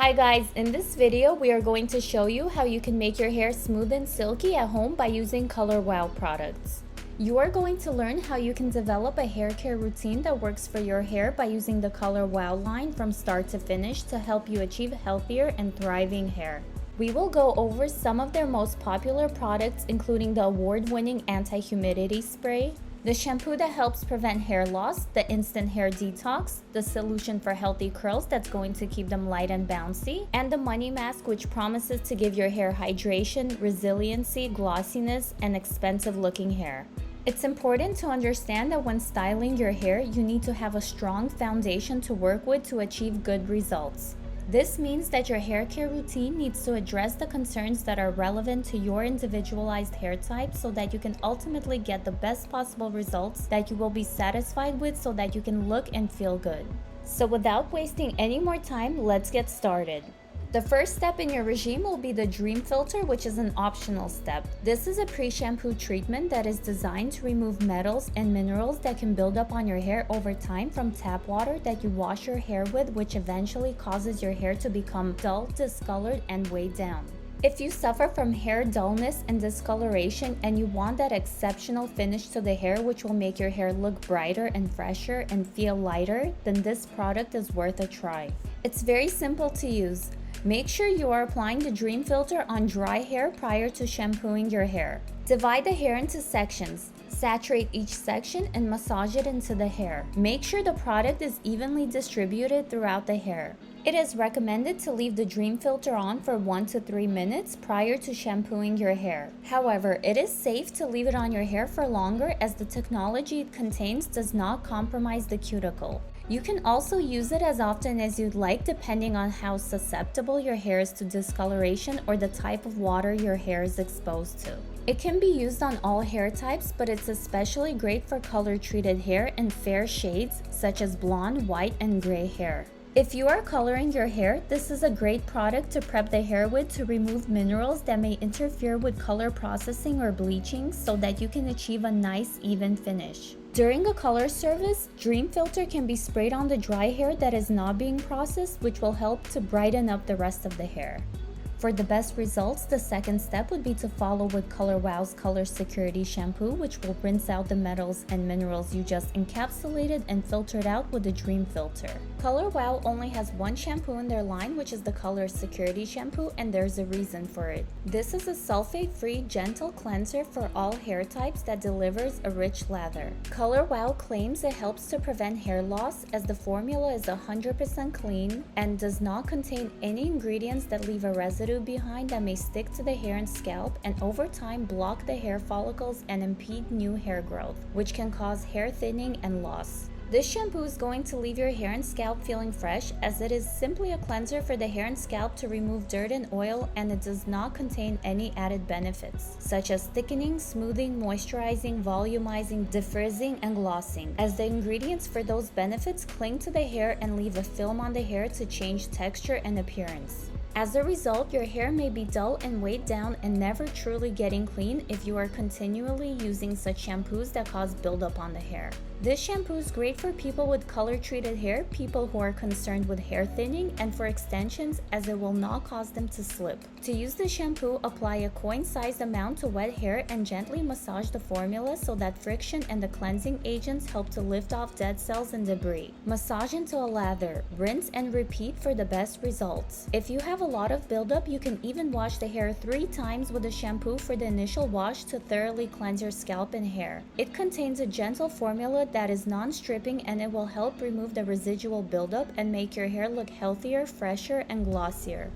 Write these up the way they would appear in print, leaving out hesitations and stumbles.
Hi guys, in this video we are going to show you how you can make your hair smooth and silky at home by using Color Wow products. You are going to learn how you can develop a hair care routine that works for your hair by using the Color Wow line from start to finish to help you achieve healthier and thriving hair. We will go over some of their most popular products, including the award-winning anti-humidity spray, the shampoo that helps prevent hair loss, the instant hair detox, the solution for healthy curls that's going to keep them light and bouncy, and the money mask which promises to give your hair hydration, resiliency, glossiness, and expensive looking hair. It's important to understand that when styling your hair, you need to have a strong foundation to work with to achieve good results. This means that your hair care routine needs to address the concerns that are relevant to your individualized hair type so that you can ultimately get the best possible results that you will be satisfied with so that you can look and feel good. So without wasting any more time, let's get started. The first step in your regime will be the Dream Filter, which is an optional step. This is a pre-shampoo treatment that is designed to remove metals and minerals that can build up on your hair over time from tap water that you wash your hair with, which eventually causes your hair to become dull, discolored, and weighed down. If you suffer from hair dullness and discoloration and you want that exceptional finish to the hair which will make your hair look brighter and fresher and feel lighter, then this product is worth a try. It's very simple to use. Make sure you are applying the Dream Filter on dry hair prior to shampooing your hair. Divide the hair into sections. Saturate each section and massage it into the hair. Make sure the product is evenly distributed throughout the hair. It is recommended to leave the Dream Filter on for 1 to 3 minutes prior to shampooing your hair. However, it is safe to leave it on your hair for longer as the technology it contains does not compromise the cuticle. You can also use it as often as you'd like depending on how susceptible your hair is to discoloration or the type of water your hair is exposed to. It can be used on all hair types, but it's especially great for color-treated hair in fair shades such as blonde, white, and gray hair. If you are coloring your hair, this is a great product to prep the hair with to remove minerals that may interfere with color processing or bleaching so that you can achieve a nice even finish. During a color service, Dream Filter can be sprayed on the dry hair that is not being processed, which will help to brighten up the rest of the hair. For the best results, the second step would be to follow with Color Wow's Color Security Shampoo, which will rinse out the metals and minerals you just encapsulated and filtered out with the Dream Filter. Color Wow only has one shampoo in their line, which is the Color Security Shampoo, and there's a reason for it. This is a sulfate-free, gentle cleanser for all hair types that delivers a rich lather. Color Wow claims it helps to prevent hair loss as the formula is 100% clean and does not contain any ingredients that leave a residue behind that may stick to the hair and scalp and over time block the hair follicles and impede new hair growth, which can cause hair thinning and loss. This shampoo is going to leave your hair and scalp feeling fresh as it is simply a cleanser for the hair and scalp to remove dirt and oil, and it does not contain any added benefits such as thickening, smoothing, moisturizing, volumizing, defrizzing, and glossing, as the ingredients for those benefits cling to the hair and leave a film on the hair to change texture and appearance. As a result, your hair may be dull and weighed down and never truly getting clean if you are continually using such shampoos that cause buildup on the hair. This shampoo is great for people with color-treated hair, people who are concerned with hair thinning, and for extensions as it will not cause them to slip. To use the shampoo, apply a coin-sized amount to wet hair and gently massage the formula so that friction and the cleansing agents help to lift off dead cells and debris. Massage into a lather, rinse and repeat for the best results. If you have a lot of buildup, you can even wash the hair 3 times with the shampoo for the initial wash to thoroughly cleanse your scalp and hair. It contains a gentle formula that is non-stripping and it will help remove the residual buildup and make your hair look healthier, fresher, and glossier.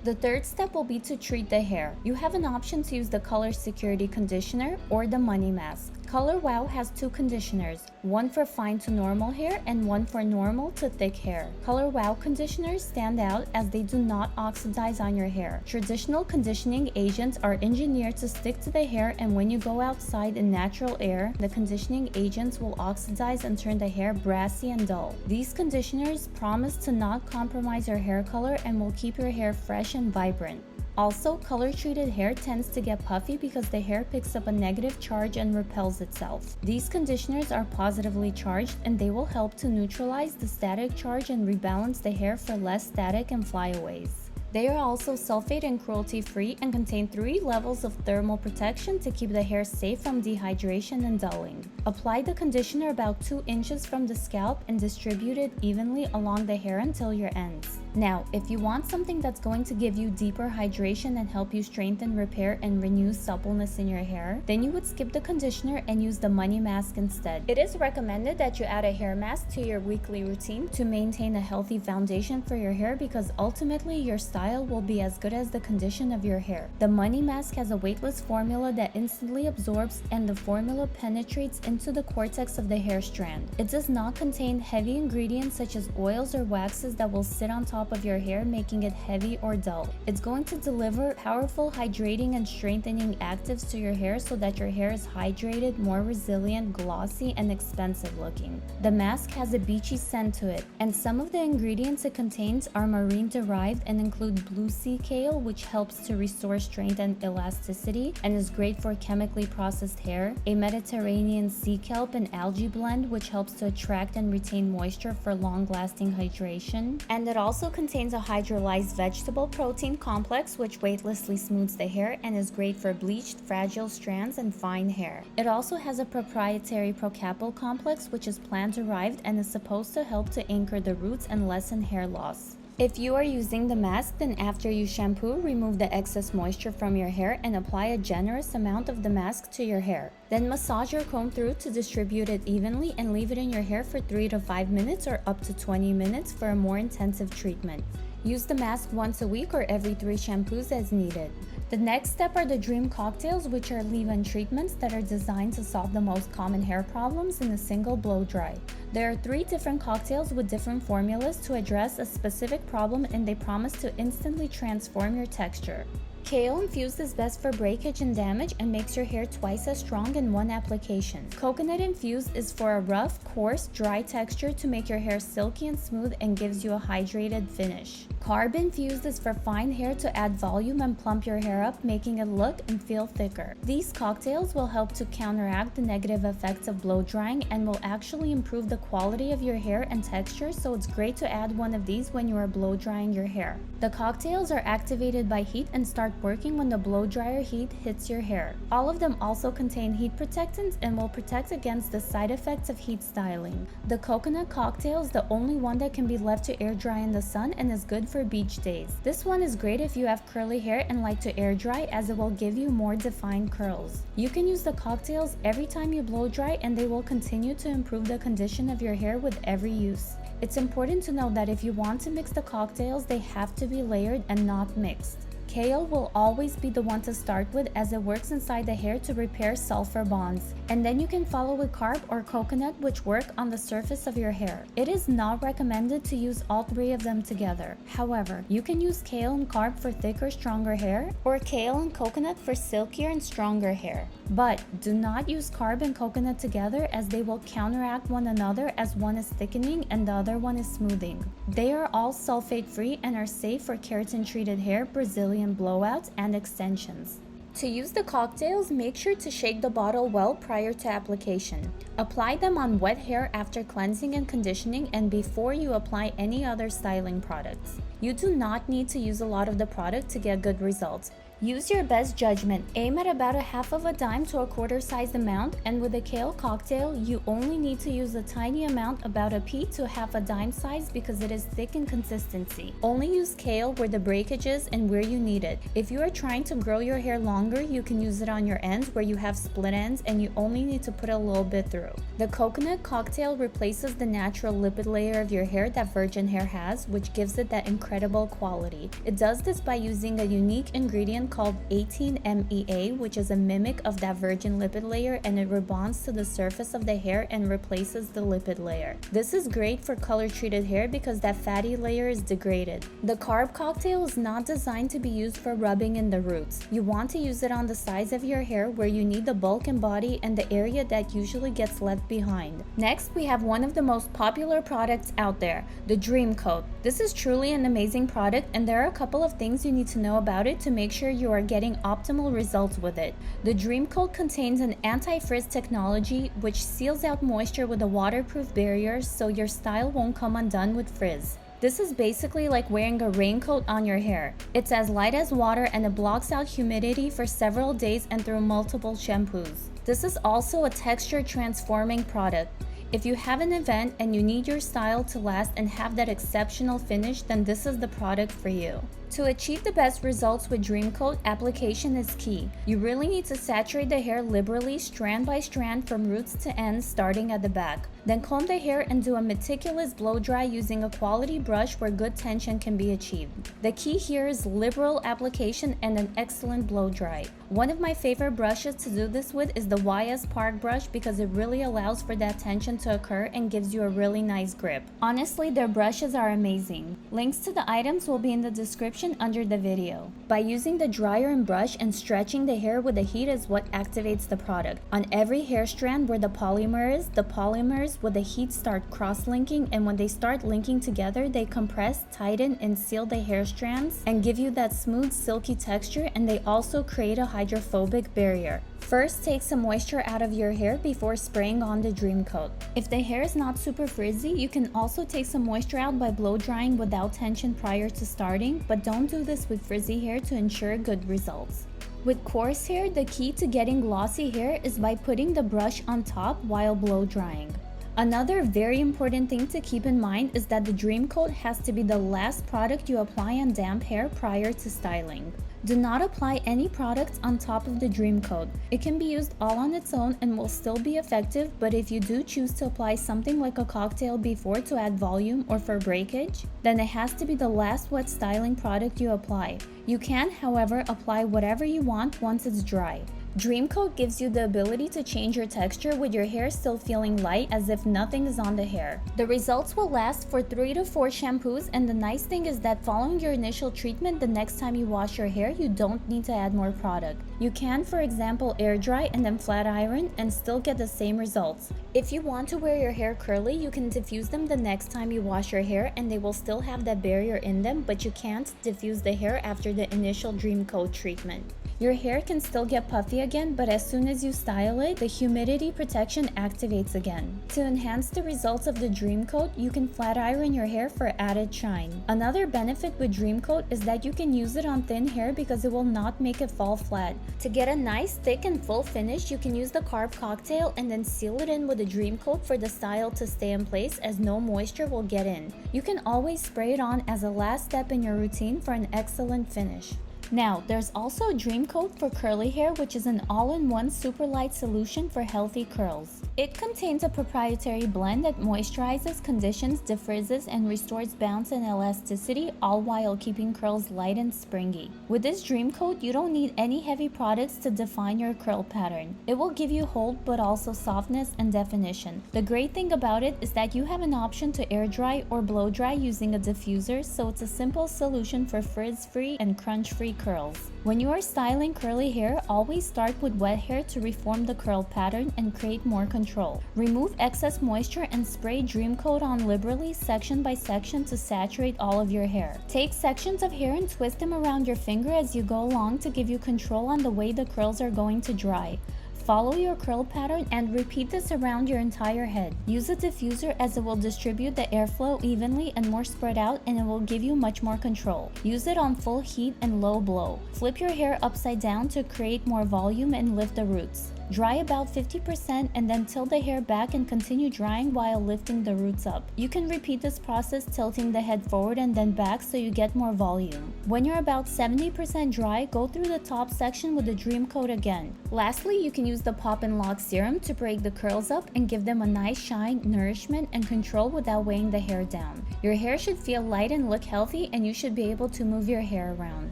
The third step will be to treat the hair. You have an option to use the Color Security Conditioner or the Money Mask. Color Wow has 2 conditioners, one for fine to normal hair and one for normal to thick hair. Color Wow conditioners stand out as they do not oxidize on your hair. Traditional conditioning agents are engineered to stick to the hair, and when you go outside in natural air, the conditioning agents will oxidize and turn the hair brassy and dull. These conditioners promise to not compromise your hair color and will keep your hair fresh and vibrant. Also, color-treated hair tends to get puffy because the hair picks up a negative charge and repels itself. These conditioners are positively charged and they will help to neutralize the static charge and rebalance the hair for less static and flyaways. They are also sulfate and cruelty-free and contain 3 levels of thermal protection to keep the hair safe from dehydration and dulling. Apply the conditioner about 2 inches from the scalp and distribute it evenly along the hair until your ends. Now, if you want something that's going to give you deeper hydration and help you strengthen, repair, and renew suppleness in your hair, then you would skip the conditioner and use the money mask instead. It is recommended that you add a hair mask to your weekly routine to maintain a healthy foundation for your hair because ultimately your style will be as good as the condition of your hair. The money mask has a weightless formula that instantly absorbs and the formula penetrates into the cortex of the hair strand. It does not contain heavy ingredients such as oils or waxes that will sit on top of your hair, making it heavy or dull. It's going to deliver powerful hydrating and strengthening actives to your hair so that your hair is hydrated, more resilient, glossy, and expensive looking. The mask has a beachy scent to it, and some of the ingredients it contains are marine derived and include blue sea kale, which helps to restore strength and elasticity and is great for chemically processed hair, a Mediterranean sea kelp and algae blend, which helps to attract and retain moisture for long-lasting hydration, and it also contains a hydrolyzed vegetable protein complex which weightlessly smooths the hair and is great for bleached, fragile strands and fine hair. It also has a proprietary procapil complex which is plant-derived and is supposed to help to anchor the roots and lessen hair loss. If you are using the mask, then after you shampoo, remove the excess moisture from your hair and apply a generous amount of the mask to your hair. Then massage your comb through to distribute it evenly and leave it in your hair for 3 to 5 minutes or up to 20 minutes for a more intensive treatment. Use the mask once a week or every 3 shampoos as needed. The next step are the Dream Cocktails, which are leave-in treatments that are designed to solve the most common hair problems in a single blow dry. There are 3 different cocktails with different formulas to address a specific problem, and they promise to instantly transform your texture. Kale infused is best for breakage and damage and makes your hair twice as strong in one application. Coconut infused is for a rough, coarse, dry texture to make your hair silky and smooth and gives you a hydrated finish. Carb infused is for fine hair to add volume and plump your hair up, making it look and feel thicker. These cocktails will help to counteract the negative effects of blow drying and will actually improve the quality of your hair and texture, so it's great to add one of these when you are blow drying your hair. The cocktails are activated by heat and start working when the blow dryer heat hits your hair. All of them also contain heat protectants and will protect against the side effects of heat styling. The coconut cocktail is the only one that can be left to air dry in the sun and is good for beach days. This one is great if you have curly hair and like to air dry, as it will give you more defined curls. You can use the cocktails every time you blow dry and they will continue to improve the condition of your hair with every use. It's important to know that if you want to mix the cocktails, they have to be layered and not mixed. Kale will always be the one to start with, as it works inside the hair to repair sulfur bonds. And then you can follow with carb or coconut, which work on the surface of your hair. It is not recommended to use all 3 of them together. However, you can use kale and carb for thicker, stronger hair, or kale and coconut for silkier and stronger hair. But do not use carb and coconut together, as they will counteract one another, as one is thickening and the other one is smoothing. They are all sulfate free and are safe for keratin treated hair, Brazilian blowouts, and extensions. To use the cocktails, make sure to shake the bottle well prior to application. Apply them on wet hair after cleansing and conditioning and before you apply any other styling products. You do not need to use a lot of the product to get good results. Use your best judgment. Aim at about a half of a dime to a quarter size amount, and with a kale cocktail, you only need to use a tiny amount, about a pea to half a dime size, because it is thick in consistency. Only use kale where the breakage is and where you need it. If you are trying to grow your hair longer, you can use it on your ends where you have split ends and you only need to put a little bit through. The coconut cocktail replaces the natural lipid layer of your hair that virgin hair has, which gives it that incredible quality. It does this by using a unique ingredient called 18MEA, which is a mimic of that virgin lipid layer, and it rebonds to the surface of the hair and replaces the lipid layer. This is great for color treated hair because that fatty layer is degraded. The carb cocktail is not designed to be used for rubbing in the roots. You want to use it on the sides of your hair where you need the bulk and body and the area that usually gets left behind. Next, we have one of the most popular products out there, the Dream Coat. This is truly an amazing product, and there are a couple of things you need to know about it to make sure you are getting optimal results with it. The Dream Coat contains an anti-frizz technology which seals out moisture with a waterproof barrier so your style won't come undone with frizz. This is basically like wearing a raincoat on your hair. It's as light as water and it blocks out humidity for several days and through multiple shampoos. This is also a texture transforming product. If you have an event and you need your style to last and have that exceptional finish, then this is the product for you. To achieve the best results with Dream Coat, application is key. You really need to saturate the hair liberally, strand by strand from roots to ends, starting at the back. Then comb the hair and do a meticulous blow dry using a quality brush where good tension can be achieved. The key here is liberal application and an excellent blow dry. One of my favorite brushes to do this with is the YS Park brush because it really allows for that tension to occur and gives you a really nice grip. Honestly, their brushes are amazing. Links to the items will be in the description under the video. By using the dryer and brush and stretching the hair with the heat is what activates the product. On every hair strand where the polymers with the heat start cross-linking, and when they start linking together, they compress, tighten, and seal the hair strands and give you that smooth, silky texture, and they also create a hydrophobic barrier. First, take some moisture out of your hair before spraying on the Dream Coat. If the hair is not super frizzy, you can also take some moisture out by blow drying without tension prior to starting, but don't do this with frizzy hair to ensure good results. With coarse hair, the key to getting glossy hair is by putting the brush on top while blow drying. Another very important thing to keep in mind is that the Dream Coat has to be the last product you apply on damp hair prior to styling. Do not apply any products on top of the Dream Coat. It can be used all on its own and will still be effective, but if you do choose to apply something like a cocktail before to add volume or for breakage, then it has to be the last wet styling product you apply. You can, however, apply whatever you want once it's dry. Dream Coat gives you the ability to change your texture with your hair still feeling light as if nothing is on the hair. The results will last for 3 to 4 shampoos, and the nice thing is that following your initial treatment, the next time you wash your hair, you don't need to add more product. You can, for example, air dry and then flat iron and still get the same results. If you want to wear your hair curly, you can diffuse them the next time you wash your hair and they will still have that barrier in them, but you can't diffuse the hair after the initial Dream Coat treatment. Your hair can still get puffy again, but as soon as you style it, the humidity protection activates again. To enhance the results of the Dream Coat, you can flat iron your hair for added shine. Another benefit with Dream Coat is that you can use it on thin hair because it will not make it fall flat. To get a nice thick and full finish, you can use the carb cocktail and then seal it in with the Dream Coat for the style to stay in place as no moisture will get in. You can always spray it on as a last step in your routine for an excellent finish. Now, there's also a Dream Coat for curly hair, which is an all-in-one super light solution for healthy curls. It contains a proprietary blend that moisturizes, conditions, defrizzes, and restores bounce and elasticity, all while keeping curls light and springy. With this Dream Coat, you don't need any heavy products to define your curl pattern. It will give you hold but also softness and definition. The great thing about it is that you have an option to air dry or blow dry using a diffuser, so it's a simple solution for frizz-free and crunch-free curls. When you are styling curly hair, always start with wet hair to reform the curl pattern and create more control. Remove excess moisture and spray Dream Coat on liberally section by section to saturate all of your hair. Take sections of hair and twist them around your finger as you go along to give you control on the way the curls are going to dry. Follow your curl pattern and repeat this around your entire head. Use a diffuser as it will distribute the airflow evenly and more spread out, and it will give you much more control. Use it on full heat and low blow. Flip your hair upside down to create more volume and lift the roots. Dry about 50% and then tilt the hair back and continue drying while lifting the roots up. You can repeat this process tilting the head forward and then back so you get more volume. When you're about 70% dry, go through the top section with the Dream Coat again. Lastly, you can use the Pop and Lock serum to break the curls up and give them a nice shine, nourishment, and control without weighing the hair down. Your hair should feel light and look healthy, and you should be able to move your hair around.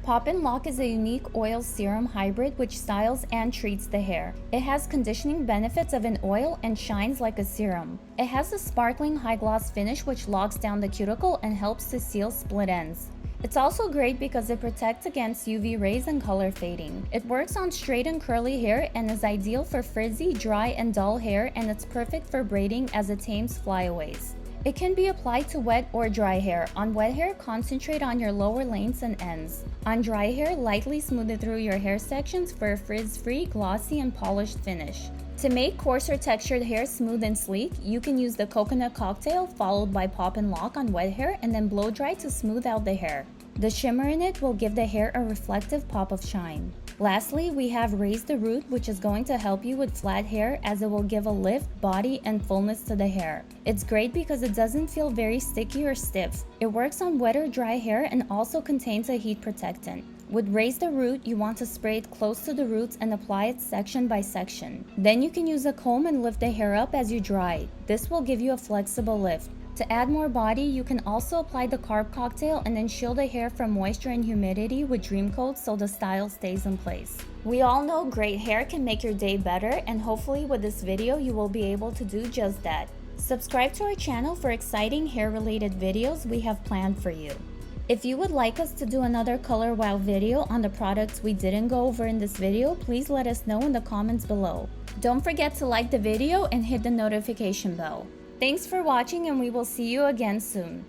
Pop and Lock is a unique oil serum hybrid which styles and treats the hair. It has conditioning benefits of an oil and shines like a serum. It has a sparkling high gloss finish which locks down the cuticle and helps to seal split ends. It's also great because it protects against UV rays and color fading. It works on straight and curly hair and is ideal for frizzy, dry, and dull hair, and it's perfect for braiding as it tames flyaways. It can be applied to wet or dry hair. On wet hair, concentrate on your lower lanes and ends. On dry hair, lightly smooth it through your hair sections for a frizz-free, glossy, and polished finish. To make coarser textured hair smooth and sleek, you can use the coconut cocktail followed by Pop and Lock on wet hair and then blow dry to smooth out the hair. The shimmer in it will give the hair a reflective pop of shine. Lastly, we have Raise the Root, which is going to help you with flat hair as it will give a lift, body, and fullness to the hair. It's great because it doesn't feel very sticky or stiff. It works on wet or dry hair and also contains a heat protectant. With Raise the Root, you want to spray it close to the roots and apply it section by section. Then you can use a comb and lift the hair up as you dry. This will give you a flexible lift. To add more body, you can also apply the carb cocktail and then shield the hair from moisture and humidity with Dream Coat so the style stays in place. We all know great hair can make your day better, and hopefully with this video you will be able to do just that. Subscribe to our channel for exciting hair-related videos we have planned for you. If you would like us to do another Color Wow video on the products we didn't go over in this video, please let us know in the comments below. Don't forget to like the video and hit the notification bell. Thanks for watching, and we will see you again soon.